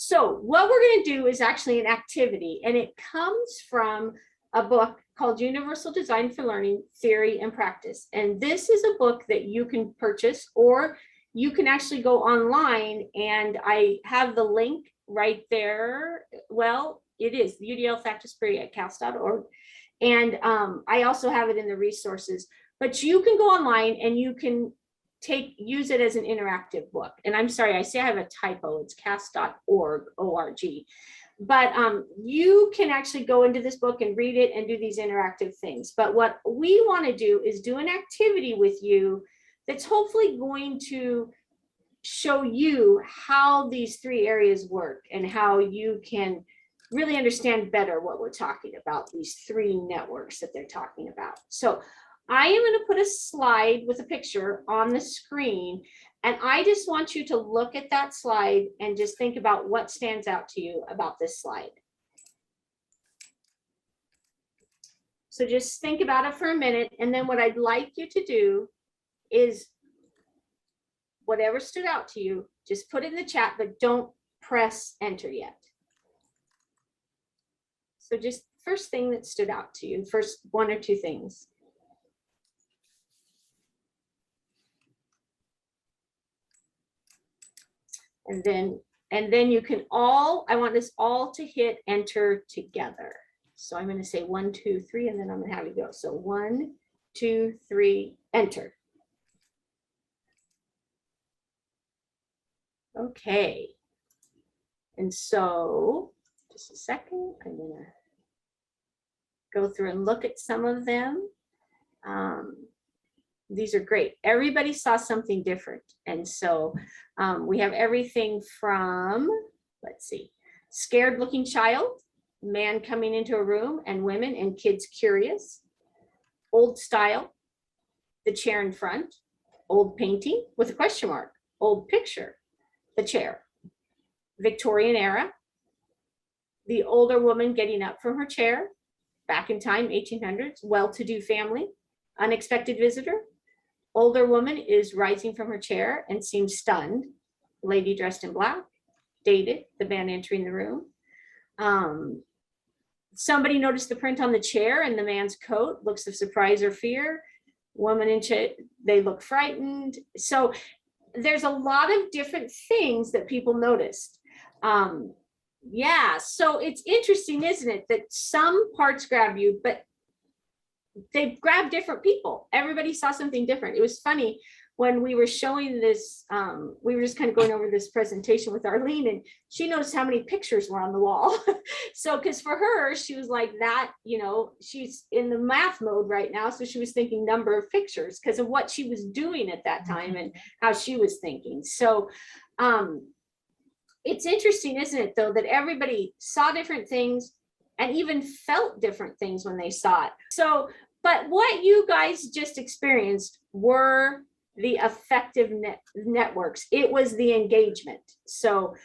So what we're going to do is actually an activity, and it comes from a book called Universal Design for Learning, Theory and Practice. And this is a book that you can purchase, or you can actually go online, and I have the link right there. Well, it is the UDL Factus-Free at cas.org. And I also have it in the resources, but you can go online and you can use it as an interactive book. And I'm sorry, I say I have a typo, it's cas.org, O-R-G. But you can actually go into this book and read it and do these interactive things. But what we want to do is do an activity with you that's hopefully going to show you how these three areas work and how you can really understand better what we're talking about, these three networks that they're talking about. So I am going to put a slide with a picture on the screen, and I just want you to look at that slide and just think about what stands out to you about this slide. So just think about it for a minute, and then what I'd like you to do is whatever stood out to you, just put it in the chat, but don't press enter yet. So just first thing that stood out to you, first one or two things. And then you can all, I want this all to hit enter together. So I'm going to say 1, 2, 3, and then I'm going to have you go. So 1, 2, 3, enter. Okay. And so just a second, I'm going to go through and look at some of them. These are great. Everybody saw something different. And so we have everything from, let's see, scared looking child, man coming into a room, and women and kids curious, old style, the chair in front, old painting with a question mark, old picture, the chair, Victorian era, the older woman getting up from her chair, back in time, 1800s, well-to-do family, unexpected visitor, older woman is rising from her chair and seems stunned, lady dressed in black, dated, the man entering the room. Somebody noticed the print on the chair and the man's coat, looks of surprise or fear, woman in chair, they look frightened. So there's a lot of different things that people noticed. Yeah, so it's interesting, isn't it, that some parts grab you, but they grab different people. Everybody saw something different. It was funny when we were showing this, we were just kind of going over this presentation with Arlene, and she noticed how many pictures were on the wall. So, because for her, she was like that, you know, she's in the math mode right now. So she was thinking number of pictures because of what she was doing at that time and how she was thinking. So it's interesting, isn't it, though, that everybody saw different things and even felt different things when they saw it. So, but what you guys just experienced were the effective networks. It was the engagement. So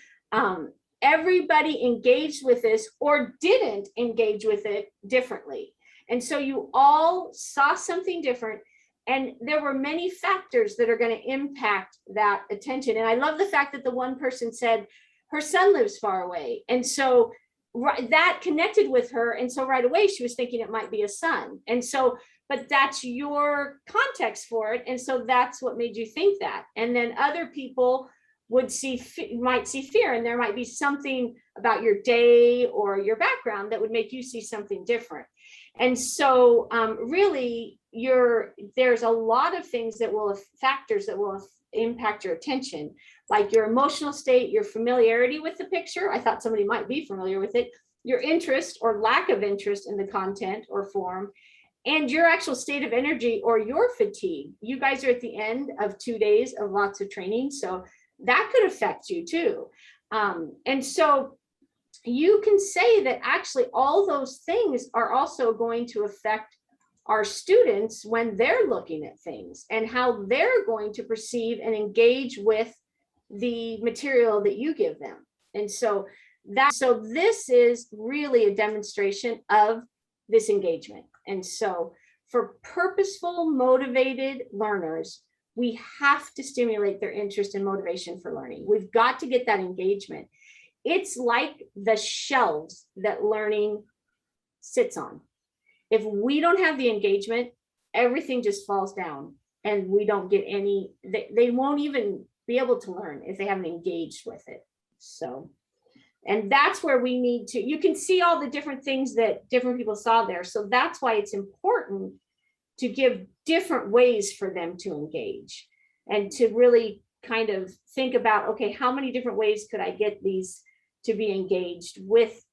everybody engaged with this or didn't engage with it differently. And so you all saw something different. And there were many factors that are going to impact that attention. And I love the fact that the one person said her son lives far away. And so that connected with her. And so right away, she was thinking it might be a son. And so, but that's your context for it. And so that's what made you think that. And then other people would might see fear, and there might be something about your day or your background that would make you see something different. And so really there's a lot of things that will, factors that will impact your attention, like your emotional state, your familiarity with the picture. I thought somebody might be familiar with it, your interest or lack of interest in the content or form, and your actual state of energy or your fatigue. You guys are at the end of 2 days of lots of training, so that could affect you too. And so you can say that actually all those things are also going to affect our students when they're looking at things and how they're going to perceive and engage with the material that you give them. And so this is really a demonstration of this engagement. And so for purposeful, motivated learners, we have to stimulate their interest and motivation for learning. We've got to get that engagement. it's like the shelves that learning sits on. If we don't have the engagement, everything just falls down and we don't get any, they won't even be able to learn if they haven't engaged with it. So, and that's where we need to, you can see all the different things that different people saw there. So that's why it's important to give different ways for them to engage and to really kind of think about, okay, how many different ways could I get these to be engaged with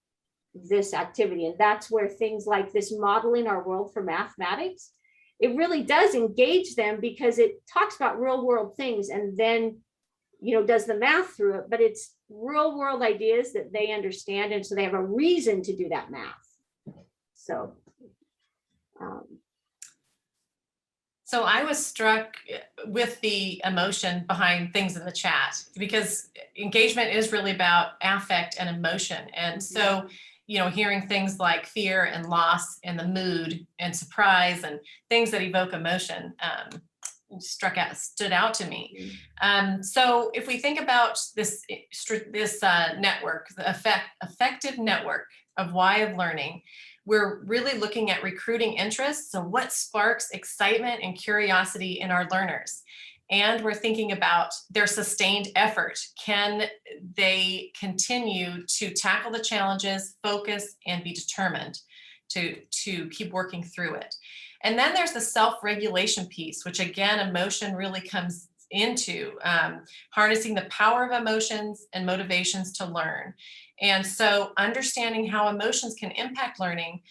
this activity? And that's where things like this modeling our world for mathematics, it really does engage them because it talks about real world things and then, you know, does the math through it, but it's real world ideas that they understand. And so they have a reason to do that math. So, So I was struck with the emotion behind things in the chat, because engagement is really about affect and emotion. And so, you know, hearing things like fear and loss and the mood and surprise and things that evoke emotion stood out to me. So if we think about this network, the effective network of why of learning, we're really looking at recruiting interest. So what sparks excitement and curiosity in our learners? And we're thinking about their sustained effort. Can they continue to tackle the challenges, focus, and be determined to keep working through it? And then there's the self-regulation piece, which again, emotion really comes into harnessing the power of emotions and motivations to learn. And so understanding how emotions can impact learning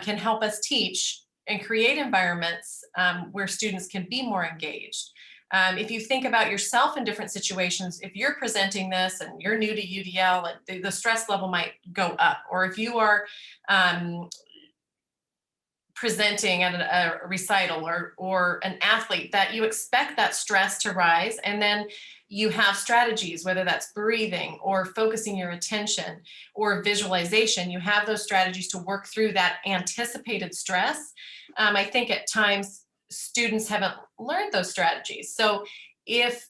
can help us teach and create environments where students can be more engaged. If you think about yourself in different situations, if you're presenting this and you're new to UDL, the stress level might go up. Or if you are presenting at a recital or an athlete, that you expect that stress to rise, and then you have strategies, whether that's breathing or focusing your attention or visualization. You have those strategies to work through that anticipated stress. I think at times students haven't learned those strategies. So if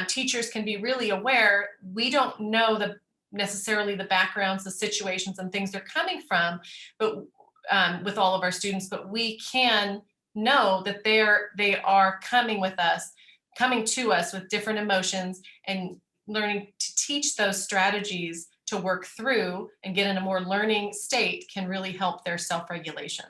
teachers can be really aware, we don't know necessarily the backgrounds, the situations and things they're coming from, but with all of our students, but we can know that they are coming to us with different emotions, and learning to teach those strategies to work through and get in a more learning state can really help their self-regulation.